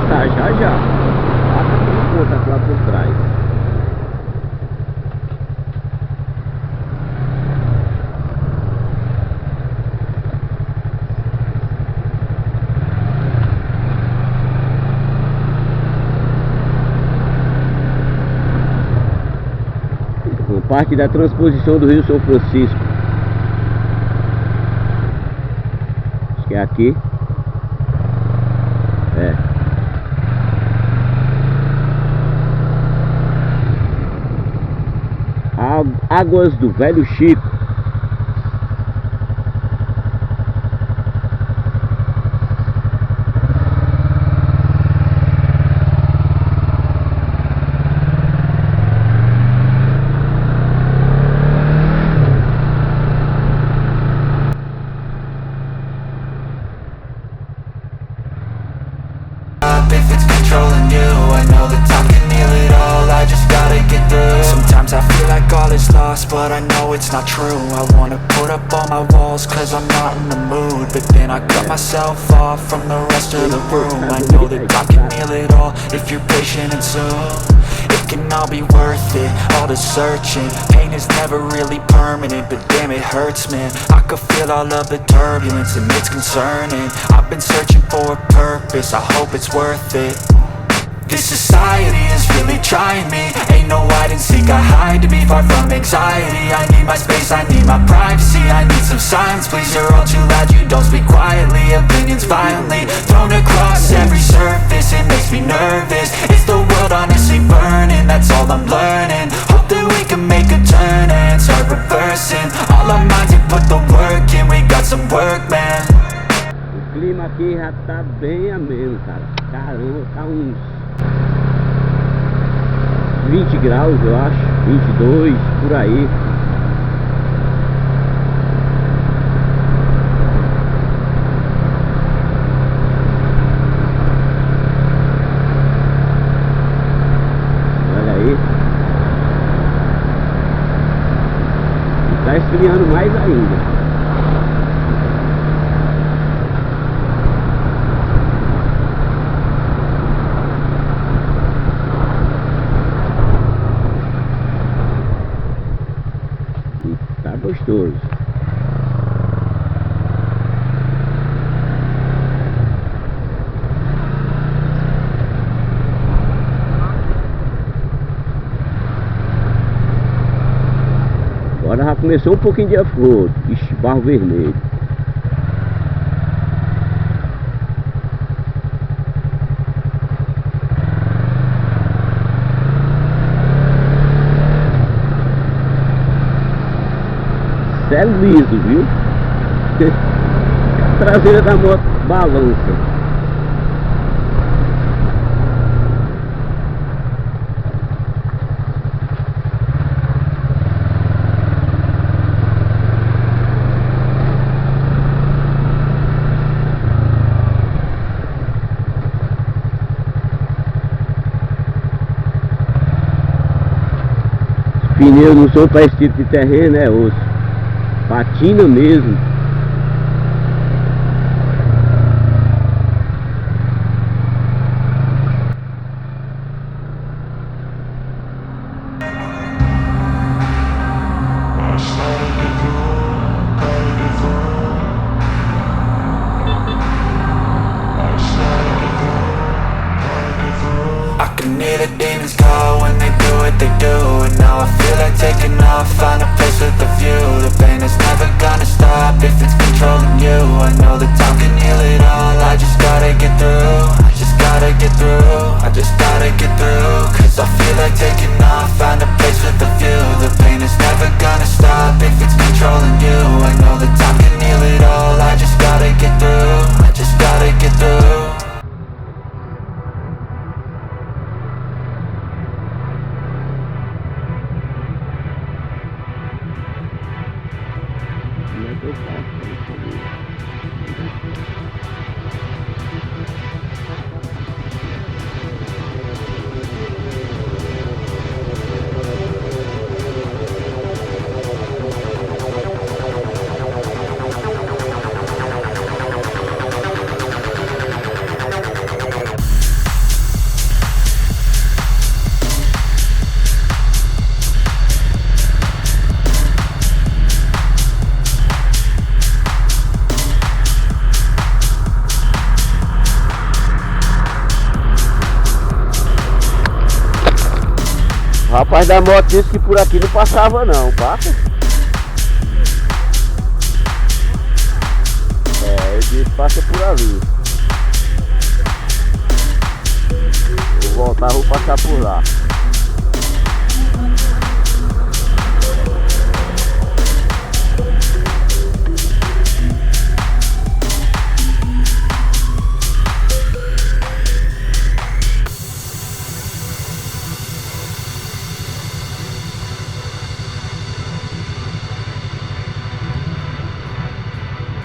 voltar já já. Passa aquele ponto lá por trás. Parte da transposição do Rio São Francisco. Acho que é aqui. É. Águas do Velho Chico. If it's controlling you, I know that time can heal it all, I just gotta get through. Sometimes I feel like all is lost, but I know it's not true. I wanna put up all my walls, cause I'm not in the mood. But then I cut myself off from the rest of the room. I know that time can heal it all, if you're patient and soon. It can all be worth it, all the searching. Pain is never really permanent, but damn it hurts, man. I could feel all of the turbulence and it's concerning. I've been searching for a purpose, I hope it's worth it. This society is really trying me. Ain't no hide and seek, I hide to be far from anxiety. I need my space, I need my privacy. I need some silence, please, you're all too loud. You don't speak quietly, opinions violently thrown across every surface. It makes me nervous, it's the world honestly burning. That's all I'm learning, hope that we can make a turn and start reversing all our minds and put the work in. We got some work, man. O clima aqui já tá bem ameno, cara. Caramba, tá uns 20 graus, eu acho, 22, por aí. Olha aí. E tá esfriando mais ainda. Gostoso. Agora já começou um pouquinho de afro. Ixi, barro vermelho. É liso, viu? A traseira da moto balança. Os pneus não são para esse tipo de terreno, é osso. Patina mesmo. I can hear the demons call when they do what they do. And now I feel like taking off, find a place with a view. The pain is never gonna stop if it's controlling you. I know that time can heal it all, I just gotta get through. I just gotta get through, I just gotta get through. Cause I feel like taking off, find a place with a view. The pain is never gonna stop if it's controlling you. I know that time can heal it all, I just gotta get through. I just gotta get through. rapaz da moto disse que por aqui não passava não, passa? É, ele disse que passa por ali. Vou voltar, vou passar por lá.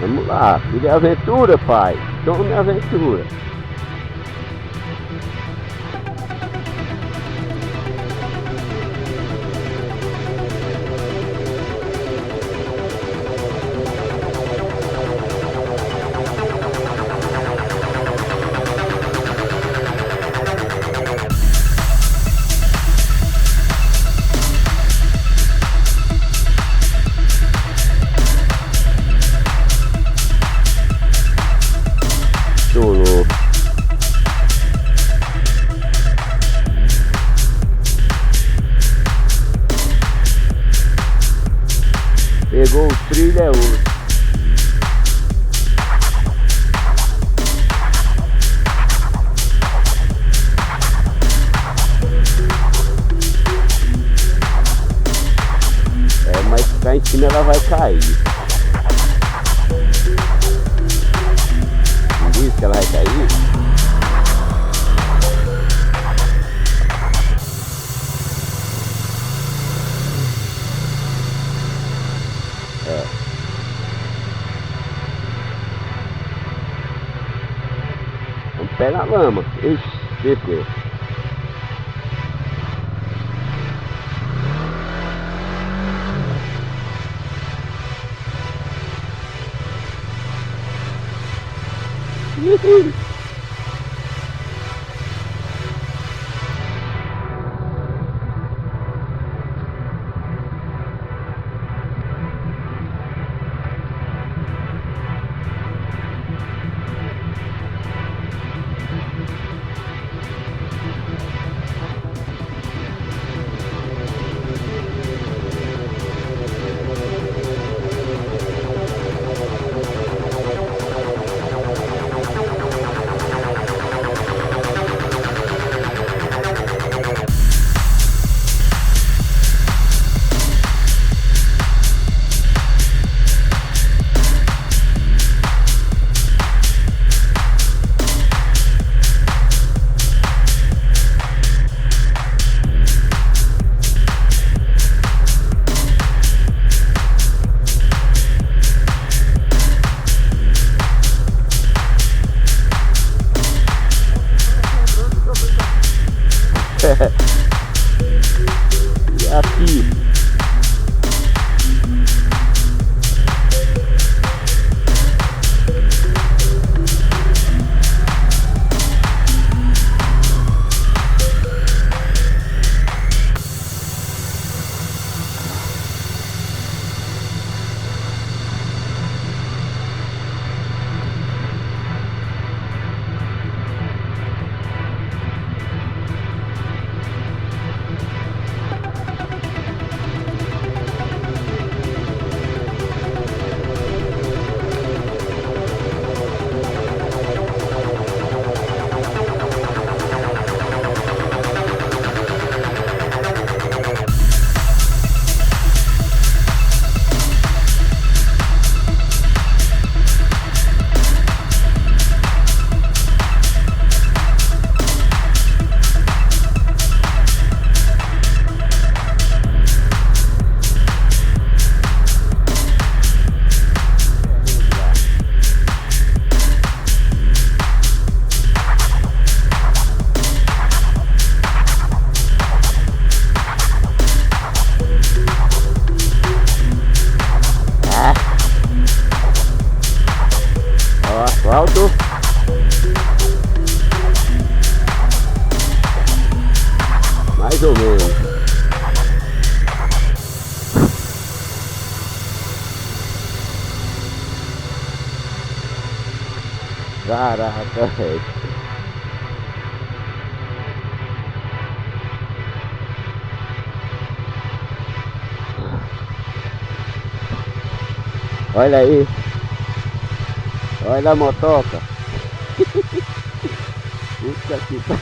Vamos lá, filho de aventura, pai. Tome aventura. Pegou o trilho, é ouro. É, mas ficar em cima ela vai cair. Não diz que ela vai cair? É. Vamos pegar a lama. Ixi, desceu. E aqui asfalto. Mais ou menos. Caraca, velho. Olha aí. Olha a motoca. Puta que pariu.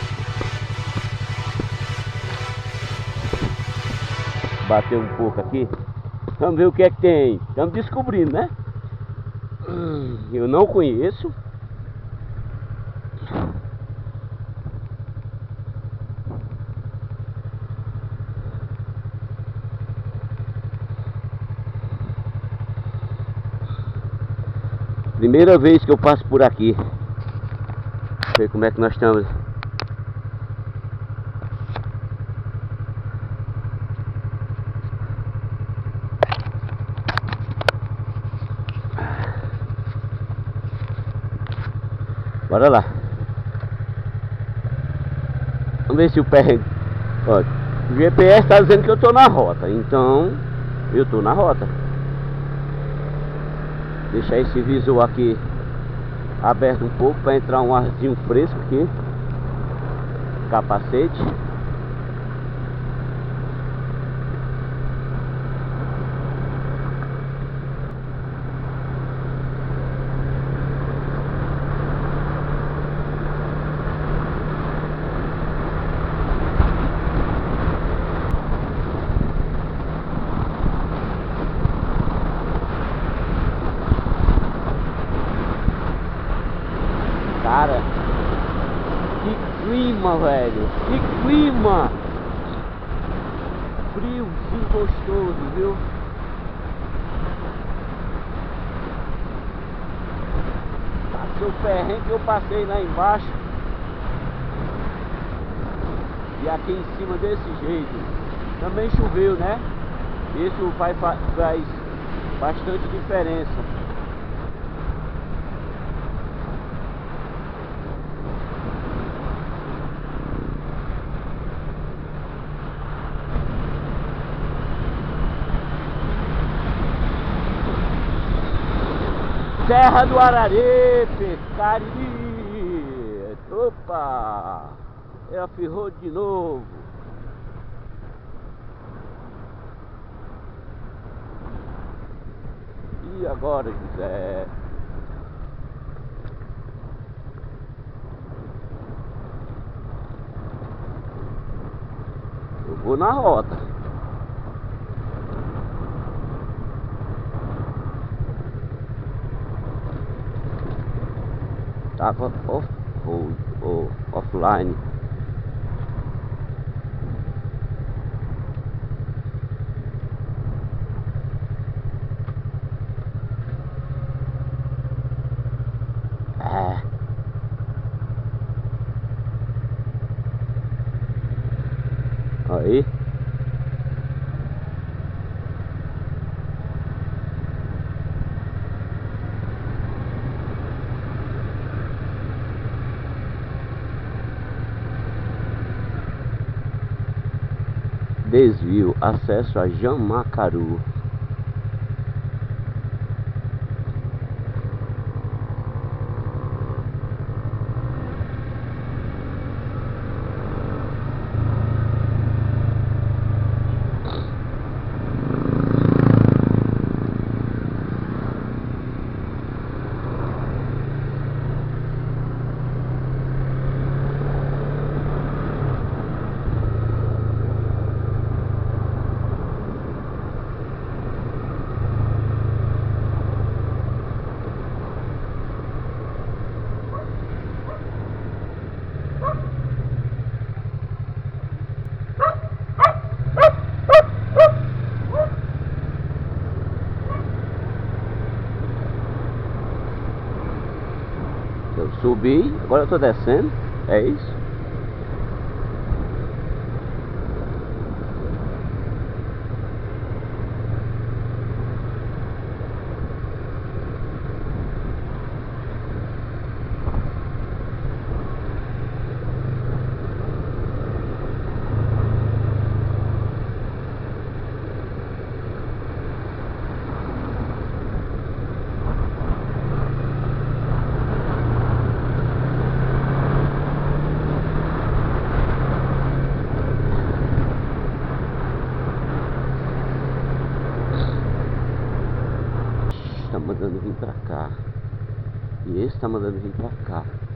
Bateu um pouco aqui. Vamos ver o que é que tem. Estamos descobrindo, né? Eu não conheço. Primeira vez que eu passo por aqui. Não sei como é que nós estamos. Bora lá. Vamos ver se o pé... Ó, o GPS está dizendo que eu tô na rota. Então, eu tô na rota. Deixar esse visor aqui aberto um pouco para entrar um arzinho fresco aqui. Capacete. Cara, que clima, velho. Que clima. Friozinho gostoso, viu? Passei o perrengue que eu passei lá embaixo. E aqui em cima desse jeito. Também choveu, né? Isso faz bastante diferença. Serra do Araripe, Cariri. Opa! Ela ferrou de novo. E agora, José? Eu vou na rota. Tava offline. Aí. Desvio, acesso a Jamacaru. Eu subi, agora eu tô descendo. É isso? tá mandando vir pra cá. E esse tá mandando vir pra cá.